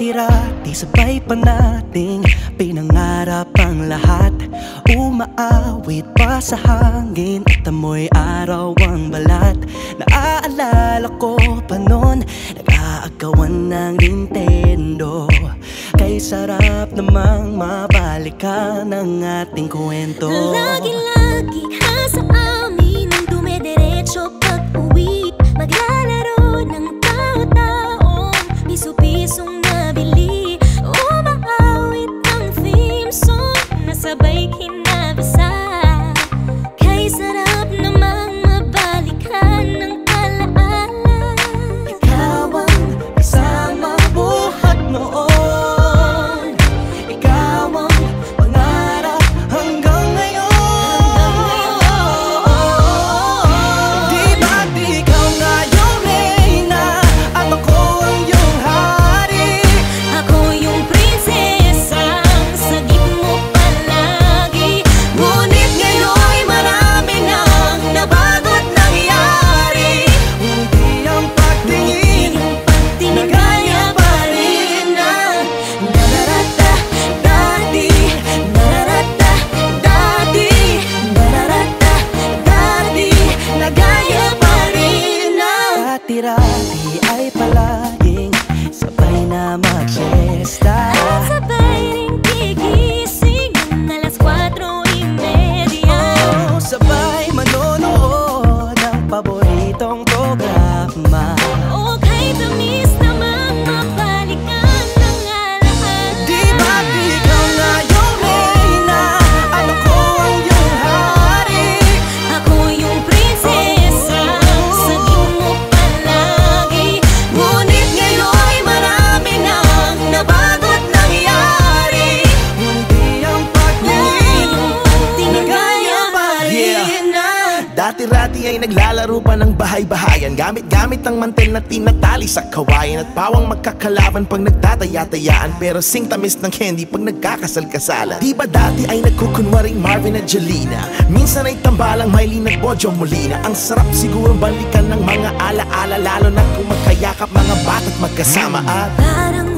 Dati-rati sabay pa nating pinangarap ang lahat. Umaawit pa sa hangin at amoy araw ang balat. Naaalala ko pa noon, nag-aagawan ng Nintendo. Kay sarap namang mabalikan ang ating kwento. Lagi-lagi ka sa amin ang dumediretso pag-uwi. Maglalaro ng tao-taong piso-pisong nabili. Umaawit ang theme song na sabay kinabasa. Kay sarap namang mabalikan ng alaala. Ikaw ang kasama buhat noon. Ikaw ang pangarap hanggang ngayon. Di ba't ikaw nga yung reyna at ako ang iyong hari? Ako yung prinsesang sagip mo palagi. Ngunit ngayon'y marami nang nabago't nangyari. Hindi ang pagtingin na gaya pa rin ng nararata dati. Nararata dati. Nararata dati. Na gaya pa rin ng dati-rati ay palaging sabay na mag-siesta. At sabay ring gigising ng alas 4:30. Oh, sabay manonood ng paboritong programa. O kay tamis namang mabalikan ng alaala. Di ba't ikaw nga yung reyna at ako ang iyong hari? Ako yung prinsesa, sagip mo palagi. Ngunit ngayon'y marami nang nabago't nangyari. Hindi ang pagtingin na gaya pa rin ng Dati-rati ay naglalaro pa ng bahay-bahayan, gamit-gamit ang mantel na tinatali sa kawayan. At pawang magkakalaban pag nagtataya-tayaan, pero sing tamis ng candy pag nagkakasal-kasalan. Di ba dati ay nagkukunwaring Marvin at Jelena? Minsan ay tambalang Mylene at Bojo Molina. Ang sarap siguro balikan ng mga ala-ala, lalo na kung magkayakap mga bata't magkasama. At Parang